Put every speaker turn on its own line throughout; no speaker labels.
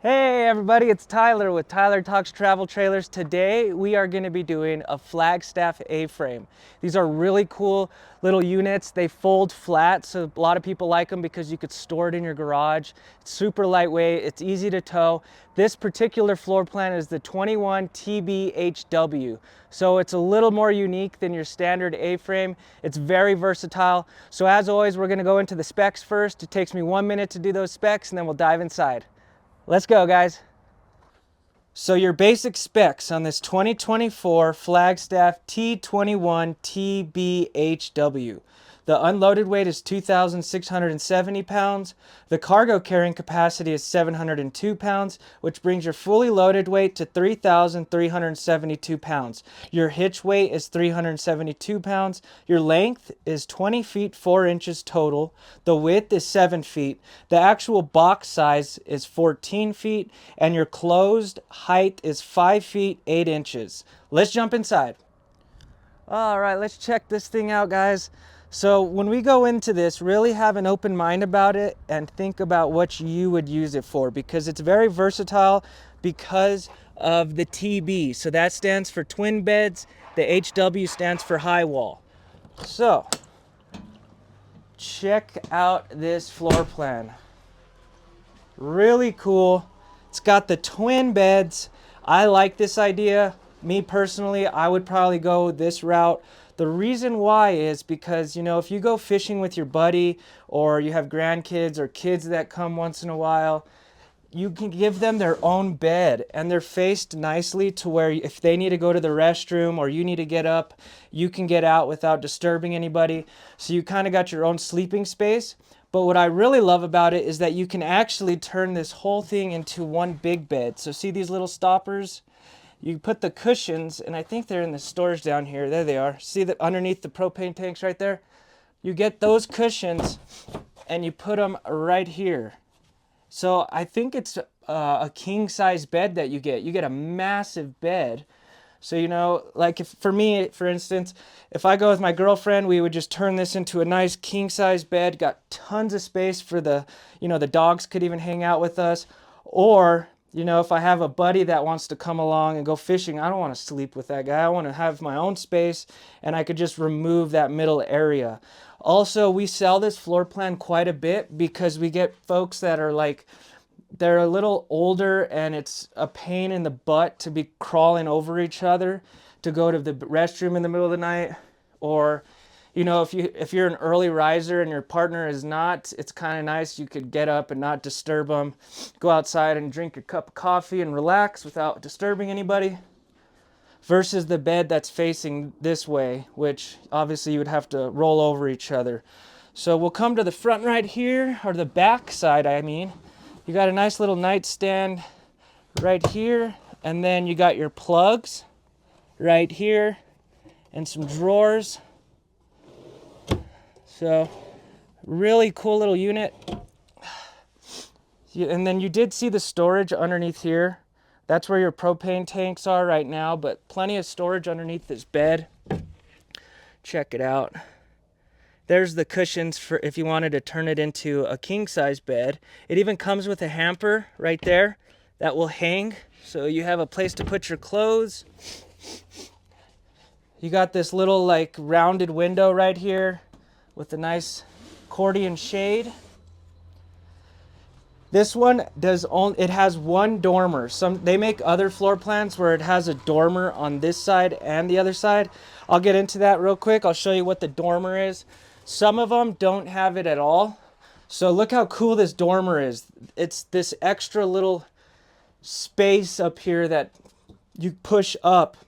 Hey everybody, it's Tyler with Tyler Talks Travel Trailers. Today we are going to be doing a Flagstaff A-frame. These are really cool little units. They fold flat, so a lot of people like them because you could store it in your garage. It's super lightweight, it's easy to tow. This particular floor plan is the 21TBHW, so it's a little more unique than your standard A-frame. It's very versatile. So as always, we're going to go into the specs first. It takes me 1 minute to do those specs and then we'll dive inside. Let's go, guys. So your basic specs on this 2024 Flagstaff T21TBHW. The unloaded weight is 2,670 pounds. The cargo carrying capacity is 702 pounds, which brings your fully loaded weight to 3,372 pounds. Your hitch weight is 372 pounds. Your length is 20 feet 4 inches total. The width is 7 feet. The actual box size is 14 feet, and your closed height is 5 feet 8 inches. Let's jump inside. All right, let's check this thing out, guys. So when we go into this, really have an open mind about it and think about what you would use it for, because it's very versatile because of the TB. So that stands for twin beds. The HW stands for high wall. So check out this floor plan. Really cool. It's got the twin beds. I like this idea. Me personally, I would probably go this route. The reason why is because, you know, if you go fishing with your buddy or you have grandkids or kids that come once in a while, you can give them their own bed and they're faced nicely to where if they need to go to the restroom or you need to get up, you can get out without disturbing anybody. So you kind of got your own sleeping space. But what I really love about it is that you can actually turn this whole thing into one big bed. So see these little stoppers? You put the cushions, and I think they're in the storage down here. There they are. See that underneath the propane tanks right there? You get those cushions and you put them right here. So I think it's a king size bed that you get. You get a massive bed. So, you know, like if for me, for instance, if I go with my girlfriend, we would just turn this into a nice king size bed, got tons of space for the, you know, the dogs could even hang out with us. Or, you know, if I have a buddy that wants to come along and go fishing, I don't want to sleep with that guy. I want to have my own space and I could just remove that middle area. Also, we sell this floor plan quite a bit because we get folks that are like, they're a little older and it's a pain in the butt to be crawling over each other to go to the restroom in the middle of the night. Or, you know, if you're an early riser and your partner is not, it's kind of nice. You could get up and not disturb them. Go outside and drink your cup of coffee and relax without disturbing anybody. Versus the bed that's facing this way, which obviously you would have to roll over each other. So we'll come to the front right here, or the back side, I mean. You got a nice little nightstand right here, and then you got your plugs right here and some drawers. So really cool little unit. And then you did see the storage underneath here. That's where your propane tanks are right now, but plenty of storage underneath this bed. Check it out. There's the cushions for if you wanted to turn it into a king size bed. It even comes with a hamper right there that will hang, so you have a place to put your clothes. You got this little like rounded window right here with a nice accordion shade. This one it has one dormer. They make other floor plans where it has a dormer on this side and the other side. I'll get into that real quick. I'll show you what the dormer is. Some of them don't have it at all. So look how cool this dormer is. It's this extra little space up here that you push up,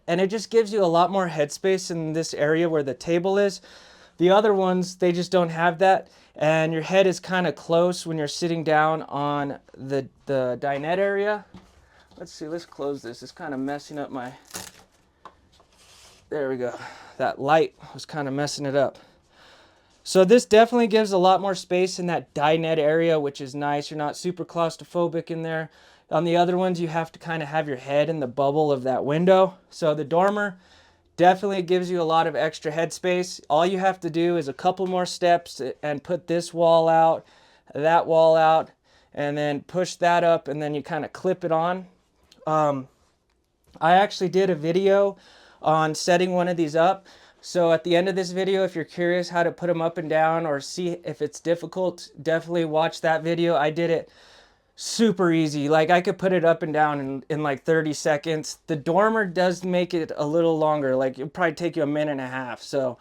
and it just gives you a lot more headspace in this area where the table is. The other ones, they just don't have that, and your head is kind of close when you're sitting down on the dinette area. Let's see, let's close this. It's kind of messing up my... There we go. That light was kind of messing it up. So this definitely gives a lot more space in that dinette area, which is nice. You're not super claustrophobic in there. On the other ones, you have to kind of have your head in the bubble of that window. So the dormer definitely gives you a lot of extra headspace. All you have to do is a couple more steps and put this wall out, that wall out, and then push that up, and then you kind of clip it on. I actually did a video on setting one of these up. So at the end of this video, if you're curious how to put them up and down or see if it's difficult, definitely watch that video. I did it super easy. Like, I could put it up and down in like 30 seconds. The dormer does make it a little longer. Like, it'll probably take you a minute and a half. So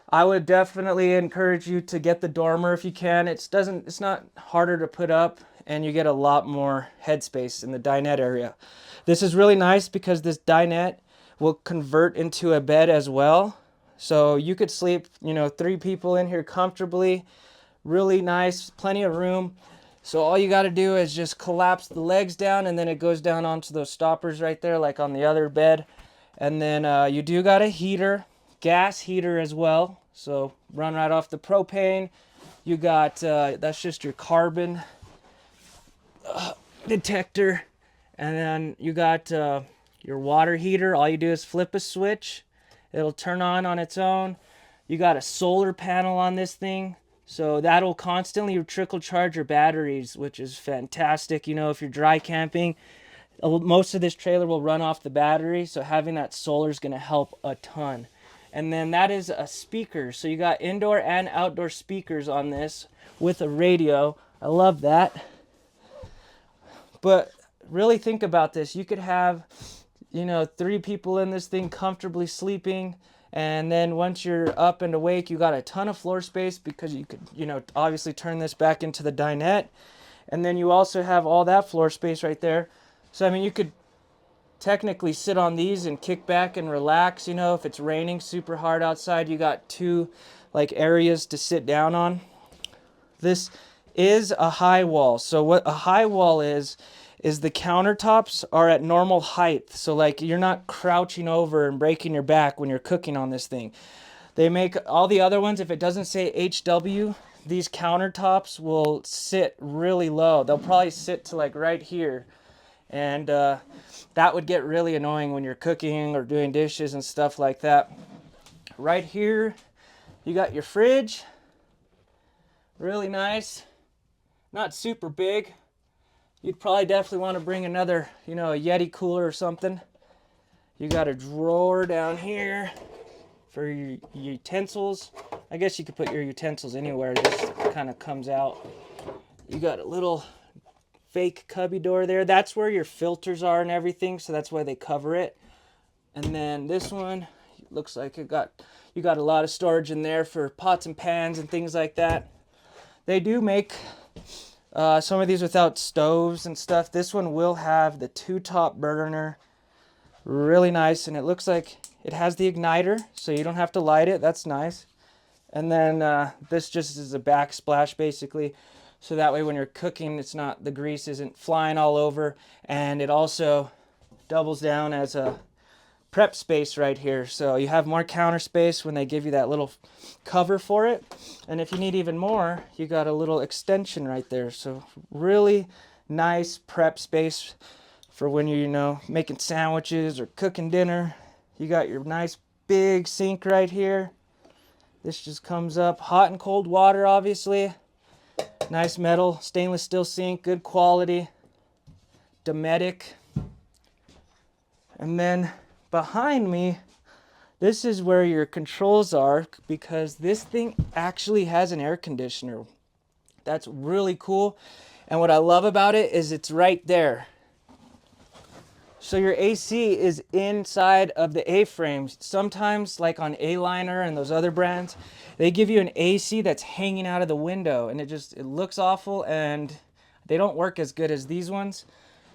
I would definitely encourage you to get the dormer if you can. It's not harder to put up, and you get a lot more headspace in the dinette area. This is really nice because this dinette will convert into a bed as well. So you could sleep, 3 people in here comfortably. Really nice, plenty of room. So all you got to do is just collapse the legs down, and then it goes down onto those stoppers right there, like on the other bed. And then you do got a heater, gas heater as well. So run right off the propane. You got, that's just your carbon detector. And then you got your water heater. All you do is flip a switch. It'll turn on its own. You got a solar panel on this thing. So that'll constantly trickle charge your batteries, which is fantastic. If you're dry camping, most of this trailer will run off the battery. So having that solar is going to help a ton. And then that is a speaker. So you got indoor and outdoor speakers on this with a radio. I love that. But really think about this. You could have, 3 people in this thing comfortably sleeping. And then once you're up and awake, you got a ton of floor space because you could, obviously turn this back into the dinette. And then you also have all that floor space right there. So, you could technically sit on these and kick back and relax. If it's raining super hard outside, you got 2 areas to sit down on. This is a high wall. So what a high wall is the countertops are at normal height. So you're not crouching over and breaking your back when you're cooking on this thing. They make all the other ones, if it doesn't say HW, these countertops will sit really low. They'll probably sit to right here. And that would get really annoying when you're cooking or doing dishes and stuff like that. Right here, you got your fridge. Really nice. Not super big. You'd probably definitely want to bring another, a Yeti cooler or something. You got a drawer down here for your utensils. I guess you could put your utensils anywhere. This kind of comes out. You got a little fake cubby door there. That's where your filters are and everything, so that's why they cover it. And then this one looks like you got a lot of storage in there for pots and pans and things like that. They do make some of these without stoves and stuff. This one will have the 2-top burner. Really nice, and it looks like it has the igniter, so you don't have to light it. That's nice. And then this just is a backsplash basically. So that way when you're cooking, the grease isn't flying all over. And it also doubles down as a prep space right here. So you have more counter space when they give you that little cover for it. And if you need even more, you got a little extension right there. So really nice prep space for when you're, making sandwiches or cooking dinner. You got your nice big sink right here. This just comes up. Hot and cold water, obviously. Nice metal, stainless steel sink, good quality. Dometic. And then behind me, this is where your controls are, because this thing actually has an air conditioner. That's really cool. And what I love about it is it's right there. So your AC is inside of the A-frames. Sometimes, like on A-Liner and those other brands, they give you an AC that's hanging out of the window, and it looks awful, and they don't work as good as these ones.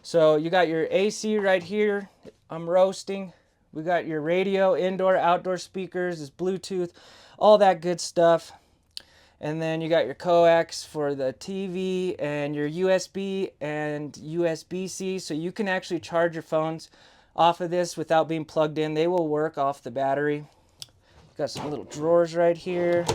So you got your AC right here. I'm roasting. We got your radio, indoor, outdoor speakers, this Bluetooth, all that good stuff. And then you got your coax for the TV and your USB and USB-C. So you can actually charge your phones off of this without being plugged in. They will work off the battery. Got some little drawers right here.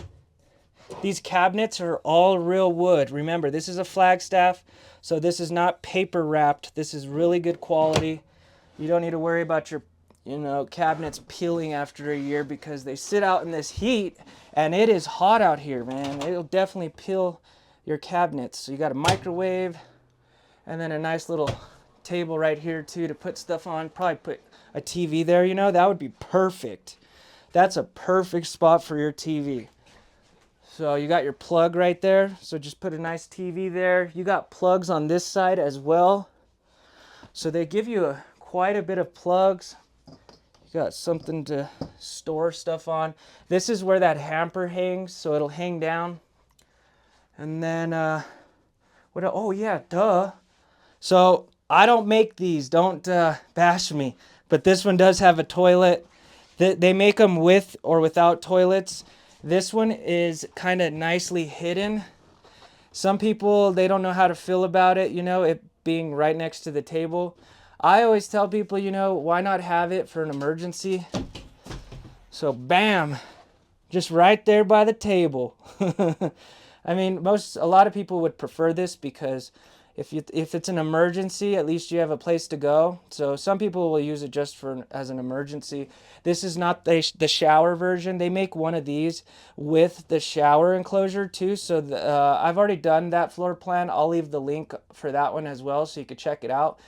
These cabinets are all real wood. Remember, this is a Flagstaff, so this is not paper wrapped. This is really good quality. You don't need to worry about your cabinets peeling after a year, because they sit out in this heat and it is hot out here, man. It'll definitely peel your cabinets. So you got a microwave, And then a nice little table right here too to put stuff on. Probably put a TV there, you know, that would be perfect. That's a perfect spot for your TV. So you got your plug right there. So just put a nice TV there. You got plugs on this side as well. So they give you quite a bit of plugs. You got something to store stuff on. This is where that hamper hangs, so it'll hang down. And then, oh yeah, duh. So I don't make these, don't bash me. But this one does have a toilet. They make them with or without toilets. This one is kind of nicely hidden. Some people, they don't know how to feel about it, you know, it being right next to the table. I always tell people, you know, why not have it for an emergency? So bam, just right there by the table. I mean, a lot of people would prefer this because if it's an emergency, at least you have a place to go. So some people will use it just as an emergency. This is not the shower version. They make one of these with the shower enclosure too. So I've already done that floor plan. I'll leave the link for that one as well so you could check it out.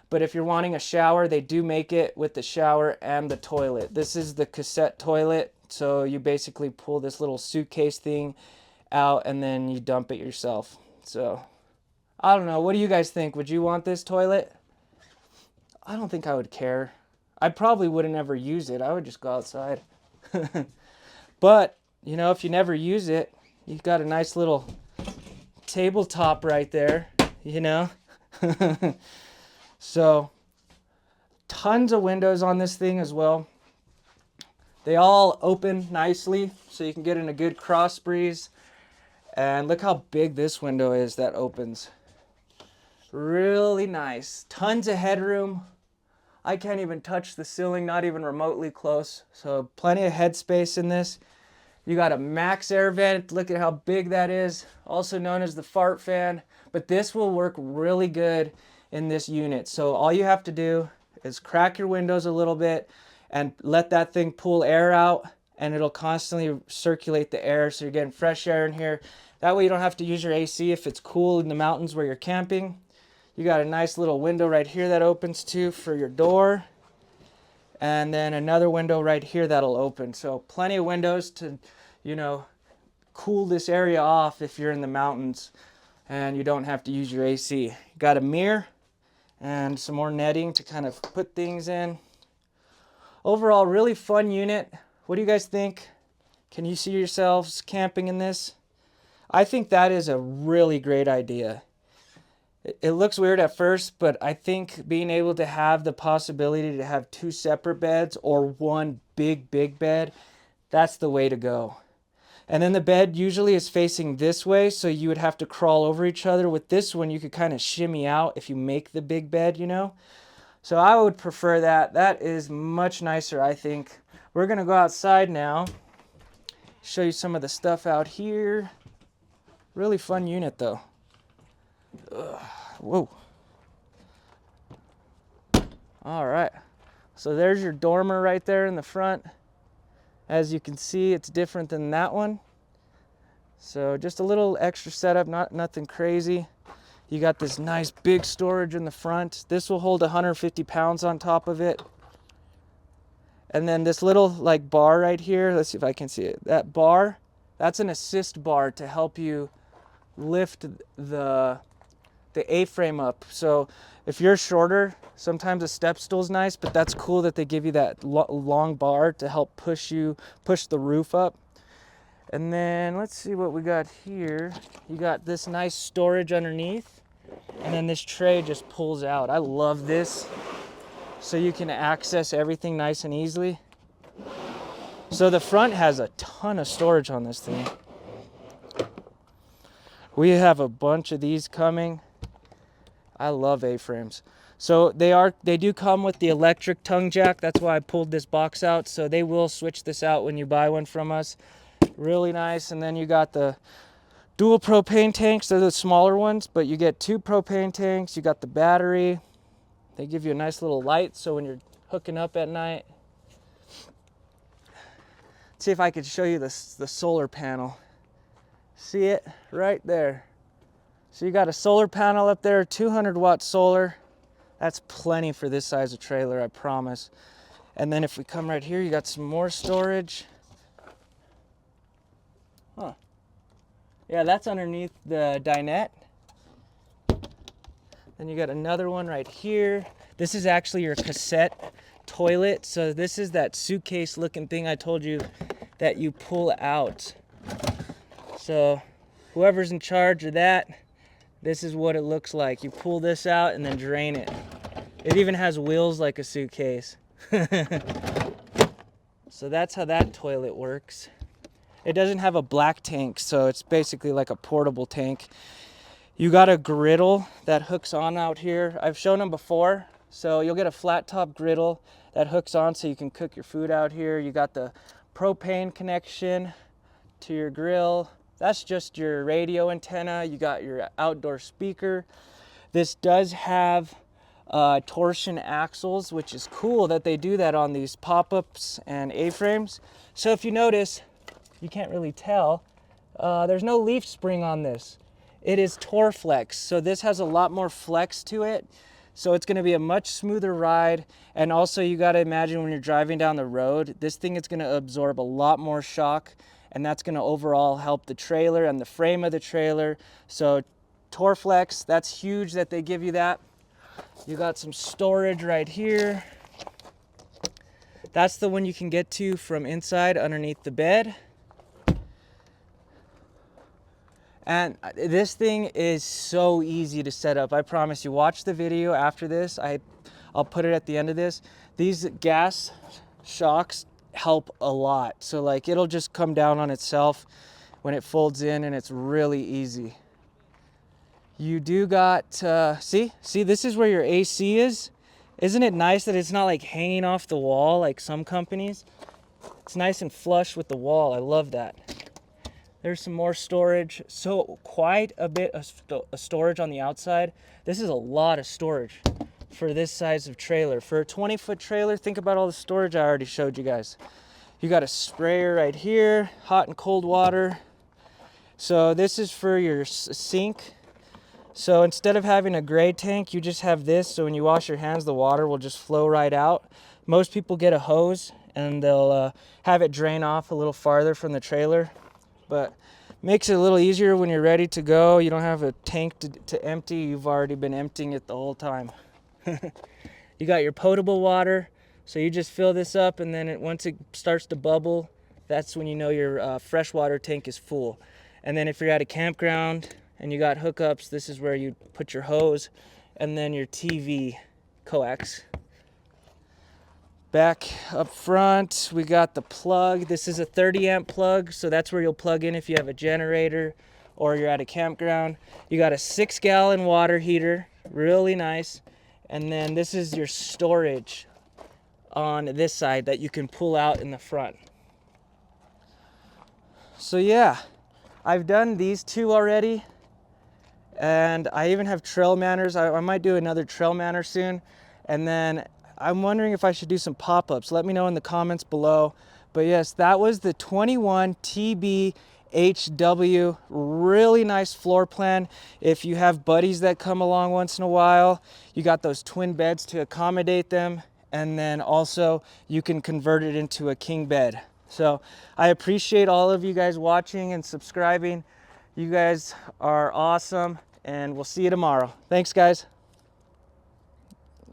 But if you're wanting a shower, they do make it with the shower and the toilet. This is the cassette toilet. So you basically pull this little suitcase thing out and then you dump it yourself. So I don't know. What do you guys think? Would you want this toilet? I don't think I would care. I probably wouldn't ever use it. I would just go outside. But, you know, if you never use it, you've got a nice little tabletop right there, you know? So, tons of windows on this thing as well. They all open nicely, so you can get in a good cross breeze. And look how big this window is that opens. Really nice. Tons of headroom. I can't even touch the ceiling, not even remotely close. So plenty of headspace in this. You got a max air vent. Look at how big that is. Also known as the fart fan. But this will work really good in this unit. So all you have to do is crack your windows a little bit and let that thing pull air out, and it'll constantly circulate the air so you're getting fresh air in here. That way you don't have to use your AC if it's cool in the mountains where you're camping. You got a nice little window right here that opens too for your door. And then another window right here that'll open. So plenty of windows to, you know, cool this area off if you're in the mountains and you don't have to use your AC. You got a mirror and some more netting to kind of put things in. Overall, really fun unit. What do you guys think? Can you see yourselves camping in this? I think that is a really great idea. It looks weird at first, but I think being able to have the possibility to have two separate beds or one big bed, that's the way to go. And then the bed usually is facing this way, so you would have to crawl over each other. With this one, you could kind of shimmy out if you make the big bed, you know? So I would prefer that. That is much nicer, I think. We're going to go outside now, show you some of the stuff out here. Really fun unit, though. Whoa. All right. So there's your dormer right there in the front. As you can see, it's different than that one. So just a little extra setup, nothing crazy. You got this nice big storage in the front. This will hold 150 pounds on top of it. And then this little like bar right here, let's see if I can see it. That bar, that's an assist bar to help you lift the A-frame up. So if you're shorter, sometimes a step stool is nice, but that's cool that they give you that long bar to help push the roof up. And then let's see what we got here. You got this nice storage underneath, and then this tray just pulls out. I love this, so you can access everything nice and easily. So the front has a ton of storage on this thing. We have a bunch of these coming. I love A-frames. So they do come with the electric tongue jack. That's why I pulled this box out. So they will switch this out when you buy one from us. Really nice. And then you got the dual propane tanks. They're the smaller ones, but you get 2 propane tanks. You got the battery. They give you a nice little light so when you're hooking up at night. Let's see if I could show you the solar panel. See it right there. So you got a solar panel up there, 200-watt solar. That's plenty for this size of trailer, I promise. And then if we come right here, you got some more storage. Huh. Yeah, that's underneath the dinette. Then you got another one right here. This is actually your cassette toilet. So this is that suitcase looking thing I told you that you pull out. So whoever's in charge of that, this is what it looks like. You pull this out and then drain it. It even has wheels like a suitcase. So that's how that toilet works. It doesn't have a black tank, so it's basically like a portable tank. You got a griddle that hooks on out here. I've shown them before. So you'll get a flat top griddle that hooks on so you can cook your food out here. You got the propane connection to your grill. That's just your radio antenna. You got your outdoor speaker. This does have torsion axles, which is cool that they do that on these pop-ups and A-frames. So if you notice, you can't really tell, there's no leaf spring on this. It is Torflex, so this has a lot more flex to it. So it's gonna be a much smoother ride. And also you gotta imagine when you're driving down the road, this thing is gonna absorb a lot more shock, and that's gonna overall help the trailer and the frame of the trailer. So Torflex, that's huge that they give you that. You got some storage right here. That's the one you can get to from inside underneath the bed. And this thing is so easy to set up. I promise you, watch the video after this. I'll put it at the end of this. These gas shocks help a lot. So like it'll just come down on itself when it folds in, and it's really easy. You do got, see, this is where your AC is. Isn't it nice that it's not like hanging off the wall like some companies? It's nice and flush with the wall. I love that. There's some more storage. So quite a bit of storage on the outside. This is a lot of storage for this size of trailer. For a 20-foot trailer, think about all the storage I already showed you guys. You got a sprayer right here, hot and cold water. So this is for your sink. So instead of having a gray tank, you just have this. So when you wash your hands, the water will just flow right out. Most people get a hose and they'll have it drain off a little farther from the trailer. But makes it a little easier when you're ready to go. You don't have a tank to empty. You've already been emptying it the whole time. You got your potable water. So you just fill this up, and then once it starts to bubble, that's when you know your freshwater tank is full. And then if you're at a campground and you got hookups, this is where you put your hose and then your TV coax. Back up front, we got the plug. This is a 30 amp plug, so that's where you'll plug in if you have a generator or you're at a campground. You got a 6-gallon water heater, really nice. And then this is your storage on this side that you can pull out in the front. So yeah, I've done these two already, and I even have trail manners. I might do another trail manner soon. And then I'm wondering if I should do some pop-ups. Let me know in the comments below. But yes, that was the 21TBHW. Really nice floor plan. If you have buddies that come along once in a while, you got those twin beds to accommodate them. And then also you can convert it into a king bed. So I appreciate all of you guys watching and subscribing. You guys are awesome, and we'll see you tomorrow. Thanks, guys.